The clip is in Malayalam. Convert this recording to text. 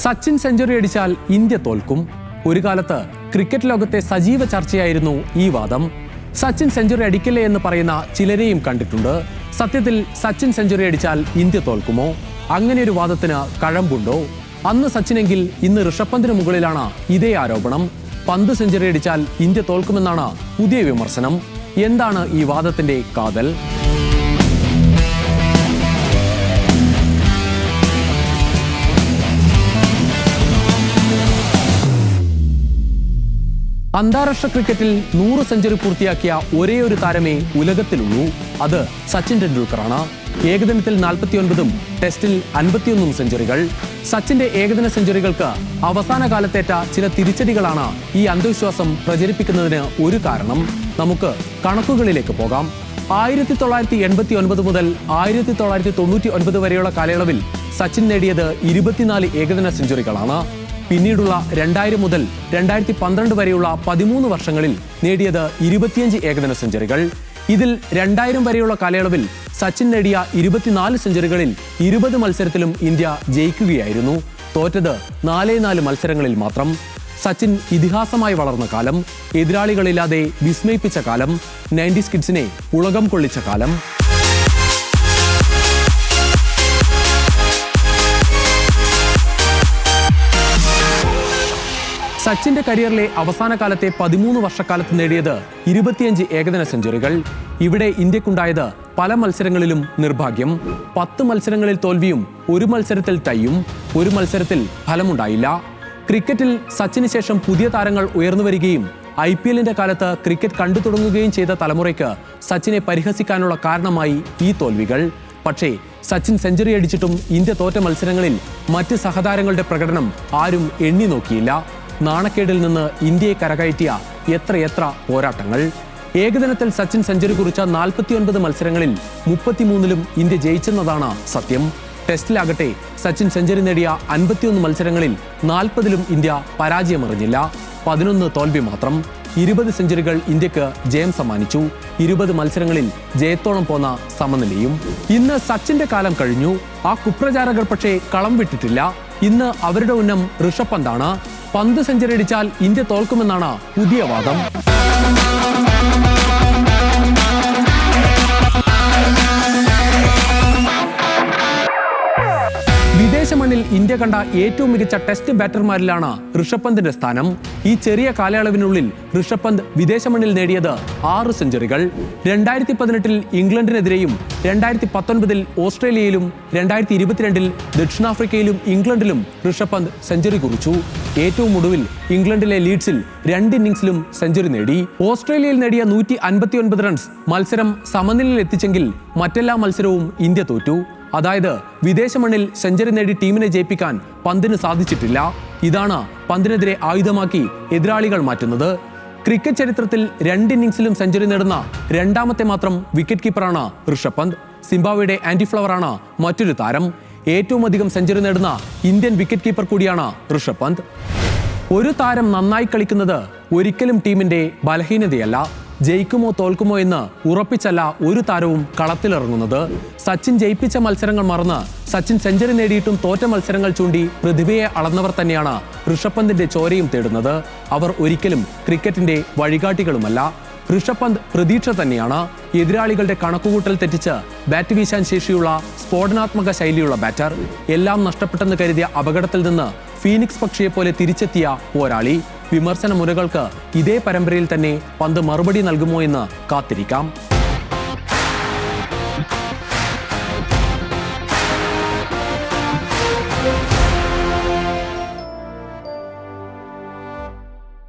സച്ചിൻ സെഞ്ചുറി അടിച്ചാൽ ഇന്ത്യ തോൽക്കും. ഒരു കാലത്ത് ക്രിക്കറ്റ് ലോകത്തെ സജീവ ചർച്ചയായിരുന്നു ഈ വാദം. സച്ചിൻ സെഞ്ചുറി അടിക്കില്ലേ എന്ന് പറയുന്ന ചിലരെയും കണ്ടിട്ടുണ്ട്. സത്യത്തിൽ സച്ചിൻ സെഞ്ചുറി അടിച്ചാൽ ഇന്ത്യ തോൽക്കുമോ? അങ്ങനെ ഒരു വാദത്തിന് കഴമ്പുണ്ടോ? അന്ന് സച്ചിനെങ്കിൽ ഇന്ന് ഋഷഭ് പന്തിന് മുകളിലാണ് ഇതേ ആരോപണം. പന്ത് സെഞ്ചുറി അടിച്ചാൽ ഇന്ത്യ തോൽക്കുമെന്നാണ് പുതിയ വിമർശനം. എന്താണ് ഈ വാദത്തിന്റെ കാതൽ? അന്താരാഷ്ട്ര ക്രിക്കറ്റിൽ 100 സെഞ്ചുറി പൂർത്തിയാക്കിയ ഒരേ ഒരു താരമേ ഉലകത്തിലുള്ളൂ. അത് സച്ചിൻ ടെണ്ടുൽക്കറാണ്. ഏകദിനത്തിൽ 49ഉം ടെസ്റ്റിൽ 51 സെഞ്ചുറികൾ. സച്ചിന്റെ ഏകദിന സെഞ്ചുറികൾക്ക് അവസാന കാലത്തേറ്റ ചില തിരിച്ചടികളാണ് ഈ അന്ധവിശ്വാസം പ്രചരിപ്പിക്കുന്നതിന് ഒരു കാരണം. നമുക്ക് കണക്കുകളിലേക്ക് പോകാം. 1989 മുതൽ 1999 വരെയുള്ള കാലയളവിൽ സച്ചിൻ നേടിയത് 24 ഏകദിന സെഞ്ചുറികളാണ്. പിന്നീടുള്ള 2000 മുതൽ 2012 വരെയുള്ള 13 വർഷങ്ങളിൽ നേടിയത് 25 ഏകദിന സെഞ്ചുറികൾ. ഇതിൽ 2000 വരെയുള്ള കാലയളവിൽ സച്ചിൻ നേടിയ 24 സെഞ്ചുറികളിൽ 20 മത്സരത്തിലും ഇന്ത്യ ജയിക്കുകയായിരുന്നു. തോറ്റത് 4 മത്സരങ്ങളിൽ മാത്രം. സച്ചിൻ ഇതിഹാസമായി വളർന്ന കാലം, എതിരാളികളില്ലാതെ വിസ്മയിപ്പിച്ച കാലം, 90s കിഡ്സിനെ ഉലകം കൊള്ളിച്ച കാലം. സച്ചിന്റെ കരിയറിലെ അവസാന കാലത്തെ 13 വർഷക്കാലത്ത് നേടിയത് 25 ഏകദിന സെഞ്ചുറികൾ. ഇവിടെ ഇന്ത്യക്കുണ്ടായത് പല മത്സരങ്ങളിലും നിർഭാഗ്യം. 10 മത്സരങ്ങളിൽ തോൽവിയും 1 മത്സരത്തിൽ ടൈയും. 1 മത്സരത്തിൽ ഫലമുണ്ടായില്ല. ക്രിക്കറ്റിൽ സച്ചിന് ശേഷം പുതിയ താരങ്ങൾ ഉയർന്നു വരികയും IPLന്റെ കാലത്ത് ക്രിക്കറ്റ് കണ്ടു തുടങ്ങുകയും ചെയ്ത തലമുറയ്ക്ക് സച്ചിനെ പരിഹസിക്കാനുള്ള കാരണമായി ഈ തോൽവികൾ. പക്ഷേ സച്ചിൻ സെഞ്ചുറി അടിച്ചിട്ടും ഇന്ത്യ തോറ്റ മത്സരങ്ങളിൽ മറ്റ് സഹതാരങ്ങളുടെ പ്രകടനം ആരും എണ്ണി നോക്കിയില്ല. നാണക്കേടിൽ നിന്ന് ഇന്ത്യയെ കരകയറ്റിയ എത്രയെത്ര പോരാട്ടങ്ങൾ. ഏകദിനത്തിൽ സച്ചിൻ സെഞ്ചുറി കുറിച്ച 49 മത്സരങ്ങളിൽ 33ലും ഇന്ത്യ ജയിച്ചെന്നതാണ് സത്യം. ടെസ്റ്റിലാകട്ടെ സച്ചിൻ സെഞ്ചുറി നേടിയ 51 മത്സരങ്ങളിൽ 40ലും ഇന്ത്യ പരാജയമറിഞ്ഞില്ല. 11 തോൽവി മാത്രം. 20 സെഞ്ചുറികൾ ഇന്ത്യക്ക് ജയം സമ്മാനിച്ചു. 20 മത്സരങ്ങളിൽ ജയത്തോളം പോന്ന സമനിലയും. ഇന്ന് സച്ചിന്റെ കാലം കഴിഞ്ഞു. ആ കുപ്രചാരകർ പക്ഷേ കളം വിട്ടിട്ടില്ല. ഇന്ന് അവരുടെ ഉന്നം ഋഷഭ് പന്താണ്. പന്ത് സെഞ്ചുറി അടിച്ചാൽ ഇന്ത്യ തോൽക്കുമെന്നാണ് പുതിയ വാദം. വിദേശ മണ്ണിൽ ഇന്ത്യ കണ്ട ഏറ്റവും മികച്ച ടെസ്റ്റ് ബാറ്റർമാരിലാണ് ഋഷഭ് പന്തിന്റെ സ്ഥാനം. ഈ ചെറിയ കാലയളവിനുള്ളിൽ ഋഷഭ് പന്ത് വിദേശ മണ്ണിൽ നേടിയത് 6 സെഞ്ചുറികൾ. 2018 ഇംഗ്ലണ്ടിനെതിരെയും 2019 ഓസ്ട്രേലിയയിലും 2022 ദക്ഷിണാഫ്രിക്കയിലും ഇംഗ്ലണ്ടിലും ഋഷഭ് പന്ത് സെഞ്ചുറി കുറിച്ചു. ഏറ്റവും ഒടുവിൽ ഇംഗ്ലണ്ടിലെ ലീഡ്സിൽ 2 ഇന്നിംഗ്സിലും സെഞ്ചുറി നേടി. ഓസ്ട്രേലിയയിൽ നേടിയ 159 റൺസ് മത്സരം സമനിലയിൽ എത്തിച്ചെങ്കിൽ മറ്റെല്ലാ മത്സരവും ഇന്ത്യ തോറ്റു. അതായത് വിദേശ മണ്ണിൽ സെഞ്ചുറി നേടി ടീമിനെ ജയിപ്പിക്കാൻ പന്തിന് സാധിച്ചിട്ടില്ല. ഇതാണ് പന്തിനെതിരെ ആയുധമാക്കി എതിരാളികൾ മാറ്റുന്നത്. ക്രിക്കറ്റ് ചരിത്രത്തിൽ 2 ഇന്നിംഗ്സിലും സെഞ്ചുറി നേടുന്ന രണ്ടാമത്തെ മാത്രം വിക്കറ്റ് കീപ്പറാണ് ഋഷഭ് പന്ത്. സിംബാബ്വേയുടെ ആൻഡി ഫ്ലവറാണ് മറ്റൊരു താരം. ഏറ്റവും അധികം സെഞ്ചുറി നേടുന്ന ഇന്ത്യൻ വിക്കറ്റ് കീപ്പർ കൂടിയാണ് ഋഷഭ് പന്ത്. ഒരു താരം നന്നായി കളിക്കുന്നത് ഒരിക്കലും ടീമിന്റെ ബലഹീനതയല്ല. ജയിക്കുമോ തോൽക്കുമോ എന്ന് ഉറപ്പിച്ചല്ല ഒരു താരവും കളത്തിലിറങ്ങുന്നത്. സച്ചിൻ ജയിപ്പിച്ച മത്സരങ്ങൾ മറന്ന് സച്ചിൻ സെഞ്ചുറി നേടിയിട്ടും തോറ്റ മത്സരങ്ങൾ ചൂണ്ടി പ്രതിഭയെ അളന്നവർ തന്നെയാണ് ഋഷഭ് പന്തിന്റെ ചോരയും തേടുന്നത്. അവർ ഒരിക്കലും ക്രിക്കറ്റിന്റെ വഴികാട്ടികളുമല്ല. ഋഷഭ് പന്ത് പ്രതീക്ഷ തന്നെയാണ്. എതിരാളികളുടെ കണക്കുകൂട്ടൽ തെറ്റിച്ച് ബാറ്റ് വീശാൻ ശേഷിയുള്ള സ്ഫോടനാത്മക ശൈലിയുള്ള ബാറ്റർ. എല്ലാം നഷ്ടപ്പെട്ടെന്ന് കരുതിയ അപകടത്തിൽ നിന്ന് ഫീനിക്സ് പക്ഷിയെ പോലെ തിരിച്ചെത്തിയ പോരാളി. വിമർശന മുറകൾക്ക് ഇതേ പരമ്പരയിൽ തന്നെ പന്ത് മറുപടി നൽകുമോ എന്ന് കാത്തിരിക്കാം.